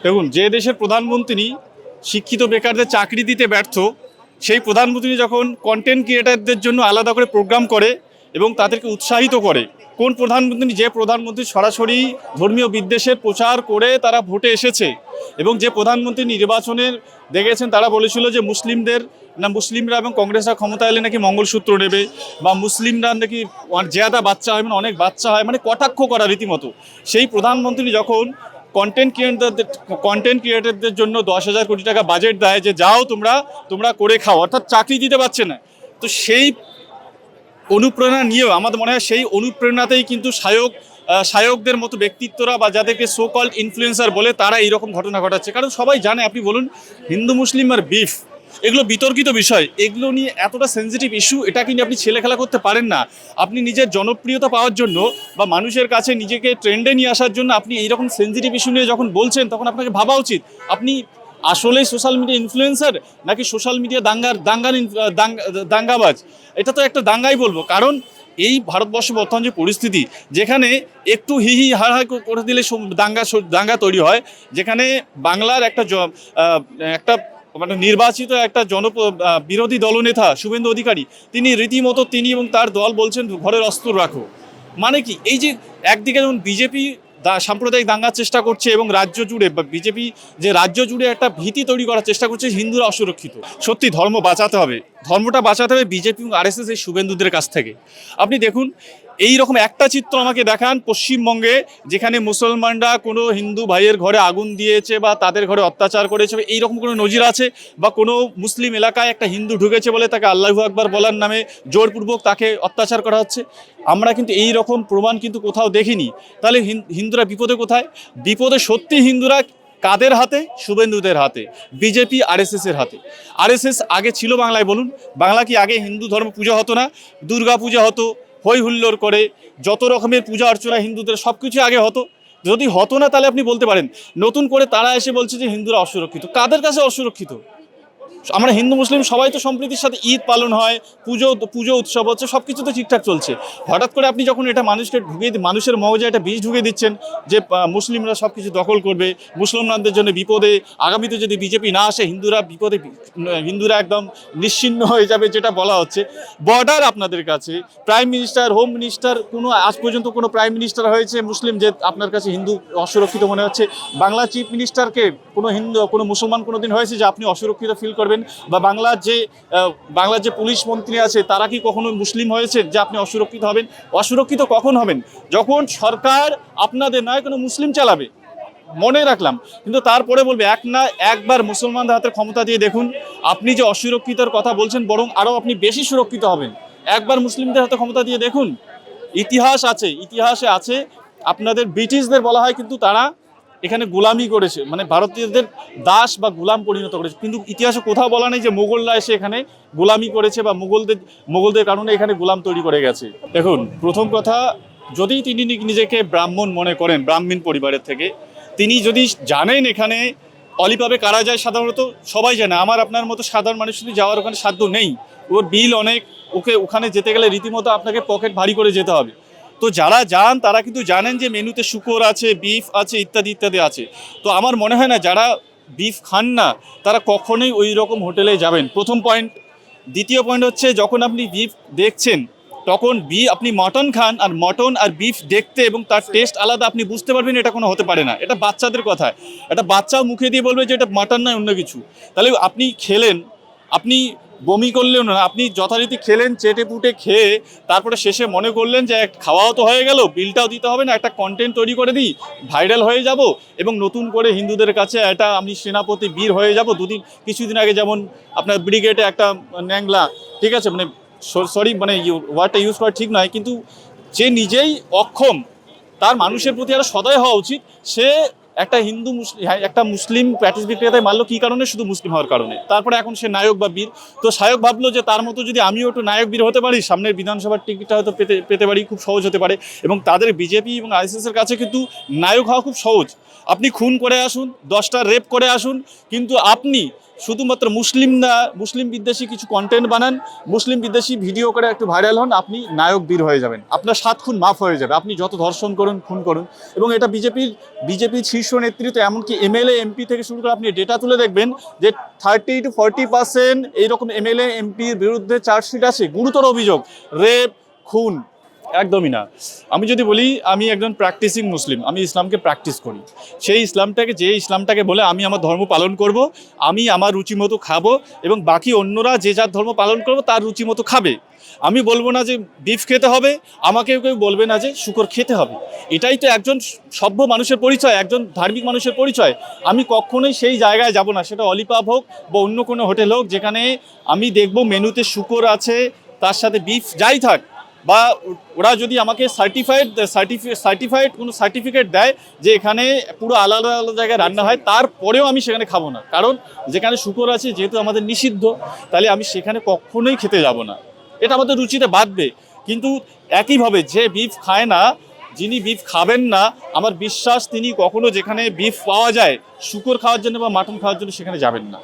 দেখুন, যে দেশের প্রধানমন্ত্রী শিক্ষিত বেকারদের চাকরি দিতে ব্যর্থ, সেই প্রধানমন্ত্রী যখন কন্টেন্ট ক্রিয়েটারদের জন্য আলাদা করে প্রোগ্রাম করে এবং তাদেরকে উৎসাহিত করে, কোন প্রধানমন্ত্রী? যে প্রধানমন্ত্রী সরাসরি ধর্মীয় বিদ্বেষের প্রচার করে তারা ভোটে এসেছে, এবং যে প্রধানমন্ত্রী নির্বাচনের দেখেছেন তারা বলেছিল যে মুসলিমরা এবং কংগ্রেসরা ক্ষমতা এলে নাকি মঙ্গলসূত্র নেবে, বা মুসলিমরা নাকি জেয়াদা বাচ্চা হয়, মানে অনেক বাচ্চা হয়, মানে কটাক্ষ করা রীতিমতো। সেই প্রধানমন্ত্রী যখন কন্টেন্ট ক্রিয়েটারদের জন্য 10,000 কোটি টাকা বাজেট দেয় যে যাও তোমরা করে খাও, অর্থাৎ চাকরি দিতে পারছে না, তো সেই অনুপ্রেরণা নিয়েও আমাদের মনে হয় সেই অনুপ্রেরণাতেই কিন্তু শায়কদের মতো ব্যক্তিত্বরা বা যাদেরকে সো কল্ড ইনফ্লুয়েন্সার বলে তারা এইরকম ঘটনা ঘটাচ্ছে। কারণ সবাই জানে, আপনি বলুন, হিন্দু মুসলিম আর বিফ এগুলো বিতর্কিত বিষয়, এগুলো নিয়ে এতটা সেন্সিটিভ ইস্যু, এটা কিন্তু আপনি ছেলে খেলা করতে পারেন না। আপনি নিজের জনপ্রিয়তা পাওয়ার জন্য বা মানুষের কাছে নিজেকে ট্রেন্ডে নিয়ে আসার জন্য আপনি এইরকম সেন্সিটিভ ইস্যু নিয়ে যখন বলছেন, তখন আপনাকে ভাবা উচিত আপনি আসলেই সোশ্যাল মিডিয়া ইনফ্লুয়েন্সার নাকি সোশ্যাল মিডিয়া দাঙ্গাবাজ। এটা তো একটা দাঙ্গাই বলবো, কারণ এই ভারতবর্ষ বর্তমান যে পরিস্থিতি, যেখানে একটু হিহি হাড় করে দিলে দাঙ্গা তৈরি হয়, যেখানে বাংলার একটা মানে নির্বাচিত একটা বিরোধী দলনেতা শুভেন্দু অধিকারী, তিনি এবং তার দল বলছেন ঘরের অস্ত্র রাখো। মানে কি? এই যে একদিকে যেমন বিজেপি সাম্প্রদায়িক দাঙ্গার চেষ্টা করছে এবং রাজ্য জুড়ে বিজেপি যে রাজ্য জুড়ে একটা ভীতি তৈরি করার চেষ্টা করছে, হিন্দুরা অসুরক্ষিত। সত্যি ধর্মটা বাঁচাতে হবে বিজেপি এবং আরএসএস এই শুভেন্দুদের কাছ থেকে। আপনি দেখুন, এই রকম একটা চিত্র আমাকে দেখান পশ্চিমবঙ্গে, যেখানে মুসলমানরা কোনো হিন্দু ভাইয়ের ঘরে আগুন দিয়েছে বা তাদের ঘরে অত্যাচার করেছে, এইরকম কোনো নজির আছে? বা কোনো মুসলিম এলাকায় একটা হিন্দু ঢুকেছে বলে তাকে আল্লাহু আকবার বলার নামে জোরপূর্বক তাকে অত্যাচার করা হচ্ছে? আমরা কিন্তু এই রকম প্রমাণ কিন্তু কোথাও দেখিনি। তাহলে হিন্দুরা বিপদে কোথায়? বিপদে সত্যি হিন্দুরা কাদের হাতে? শুভেন্দুদের হাতে, বিজেপি আরএসএসের হাতে। আরএসএস আগে ছিল বাংলায়, বলুন, বাংলা কি আগে হিন্দু ধর্ম পূজা হতো না? দুর্গা পূজা হতো, হই হুল্লোড় করে যত রকমের পূজা অর্চনা হিন্দুদের সব কিছু আগে হতো। যদি হতো না, তাহলে আপনি বলতে পারেন নতুন করে তারা এসে বলছে যে হিন্দুরা অসুরক্ষিত। কাদের কাছে অসুরক্ষিত? আমরা হিন্দু মুসলিম সবাই তো সম্প্রীতির সাথে ঈদ পালন হয়, পুজো উৎসব হচ্ছে, সব কিছু তো ঠিকঠাক চলছে। হঠাৎ করে আপনি যখন এটা মানুষের মগজে একটা বীজ ঢুকে দিচ্ছেন যে মুসলিমরা সব কিছু দখল করবে, মুসলমানদের জন্য বিপদে, আগামীতে যদি বিজেপি না আসে হিন্দুরা একদম নিশ্চিহ্ন হয়ে যাবে, যেটা বলা হচ্ছে। বর্ডার আপনাদের কাছে, প্রাইম মিনিস্টার, হোম মিনিস্টার, আজ পর্যন্ত কোনো প্রাইম মিনিস্টার হয়েছে মুসলিম যে আপনার কাছে হিন্দু অসুরক্ষিত মনে হচ্ছে? বাংলা চিফ মিনিস্টারকে কোনো মুসলমান কোনো দিন হয়েছে যে আপনি অসুরক্ষিত ফিল করবেন? বা বাংলার যে পুলিশ মন্ত্রী আছে, তারা কি কখনো মুসলিম হয়েছে যে আপনি অসুরক্ষিত হবেন? অসুরক্ষিত কখন হবেন? যখন সরকার আপনাদের নয় কোনো মুসলিম চালাবে। মনে রাখলাম, কিন্তু তারপরে বলবে একবার মুসলমানদের হাতে ক্ষমতা দিয়ে দেখুন, আপনি যে অসুরক্ষিতর কথা বলছেন, বরং আরও আপনি বেশি সুরক্ষিত হবেন। একবার মুসলিমদের হাতে ক্ষমতা দিয়ে দেখুন। ইতিহাসে আছে, আপনাদের ব্রিটিশদের বলা হয়, কিন্তু তারা এখানে গোলামি করেছে, মানে ভারতীয়দের দাস বা গোলাম পরিণত করেছে। কিন্তু ইতিহাসে কোথাও বলা নেই যে মোগলরা এসে এখানে গোলামি করেছে বা মোগলদের কারণে এখানে গোলাম তৈরি করে গেছে। দেখুন, প্রথম কথা, যদি তিনি নিজেকে ব্রাহ্মণ মনে করেন, ব্রাহ্মণ পরিবারের থেকে, তিনি যদি জানেন এখানে অলিভাবে কারা যায়, সাধারণত সবাই জানে, আমার আপনার মতো সাধারণ মানুষ যদি যাওয়ার ওখানে সাধ্য নেই, ওর বিল অনেক, ওখানে যেতে গেলে রীতিমতো আপনাকে পকেট ভারী করে যেতে হবে। তো যারা যান তারা কিন্তু জানেন যে মেনুতে শুকর আছে, বিফ আছে, ইত্যাদি ইত্যাদি আছে। তো আমার মনে হয় না যারা বিফ খান না তারা কখনোই ওই রকম হোটেলে যাবেন, প্রথম পয়েন্ট। দ্বিতীয় পয়েন্ট হচ্ছে, যখন আপনি বিফ দেখছেন, তখন আপনি মটন খান, আর মটন আর বিফ দেখতে এবং তার টেস্ট আলাদা, আপনি বুঝতে পারবেন এটা কোনো হতে পারে না। এটা বাচ্চাদের কথা, এটা বাচ্চাও মুখে দিয়ে বলবে যে এটা মটন নয়, অন্য কিছু। তাহলে আপনি খেলেন, আপনি বমি করলেও না, আপনি যথারীতি খেলেন, চেটে পুটে খেয়ে তারপরে শেষে মনে করলেন যে খাওয়াও তো হয়ে গেল, বিলটাও দিতে হবে না, একটা কন্টেন্ট তৈরি করে দিই, ভাইরাল হয়ে যাব এবং নতুন করে হিন্দুদের কাছে এটা আমি সেনাপতি বীর হয়ে যাব। কিছুদিন আগে যেমন আপনার ব্রিগেডে একটা ন্যাংলা, ঠিক আছে, মানে সরি, মানে ওয়ার্ডটা ইউজ করা ঠিক নয়, কিন্তু যে নিজেই অক্ষম, তার মানুষের প্রতি আরও সদয় হওয়া উচিত। সে একটা মুসলিম প্যাটিস বিক্রেতায় মারলো কী কারণে? শুধু মুসলিম হওয়ার কারণে। তারপরে এখন সে নায়ক বা বীর। তো শায়ক ভাবলো যে তার মতো যদি আমিও একটু নায়ক বীর হতে পারি, সামনের বিধানসভার টিকিটটা হয়তো পেতে পারি, খুব সহজ হতে পারে। এবং তাদের বিজেপি এবং আরএসএসের কাছে কিন্তু নায়ক হওয়া খুব সহজ। আপনি খুন করে আসুন, 10টা রেপ করে আসুন, কিন্তু আপনি শুধুমাত্র মুসলিম বিদ্বেষী কিছু কন্টেন্ট বানান, মুসলিম বিদ্বেষী ভিডিও করে একটু ভাইরাল হন, আপনি নায়ক বীর হয়ে যাবেন, আপনার 7 খুন মাফ হয়ে যাবে, আপনি যত ধর্ষণ করুন, খুন করুন। এবং এটা বিজেপির শীর্ষ নেতৃত্ব, এমনকি এমএলএ এমপি থেকে শুরু করে আপনি ডেটা তুলে দেখবেন যে 30 to 40% এইরকম এমএলএ এমপির বিরুদ্ধে চার্জশিট আছে, গুরুতর অভিযোগ, রেপ, খুন। একদমই না। আমি যদি বলি, আমি একজন প্র্যাকটিসিং মুসলিম, আমি ইসলামকে প্র্যাকটিস করি। সেই ইসলামটাকে বলে আমি আমার ধর্ম পালন করব, আমি আমার রুচি মতো খাবো, এবং বাকি অন্যরা যে যার ধর্ম পালন করবো তার রুচি মতো খাবে। আমি বলবো না যে বিফ খেতে হবে, আমাকেও কেউ বলবে না যে শুকর খেতে হবে। এটাই তো একজন সভ্য মানুষের পরিচয়, একজন ধার্মিক মানুষের পরিচয়। আমি কখনোই সেই জায়গায় যাব না, সেটা অলিপাব হোক বা অন্য কোনো হোটেল হোক, যেখানে আমি দেখব মেনুতে শুকর আছে, তার সাথে বিফ যাই থাক, বা ওরা যদি আমাকে সার্টিফাইড কোনো সার্টিফিকেট দেয় যে এখানে পুরো আলাদা আলাদা জায়গায় রান্না হয়, তারপরেও আমি সেখানে খাবো না। কারণ যেখানে শুকর আছে, যেহেতু আমাদের নিষিদ্ধ, তাহলে আমি সেখানে কখনোই খেতে যাব না। এটা আমাদের রুচিতে বাঁধবে। কিন্তু একইভাবে যে বিফ খায় না, যিনি বিফ খাবেন না, আমার বিশ্বাস তিনি কখনো যেখানে বিফ পাওয়া যায় শুকর খাওয়ার জন্য বা মাটন খাওয়ার জন্য সেখানে যাবেন না।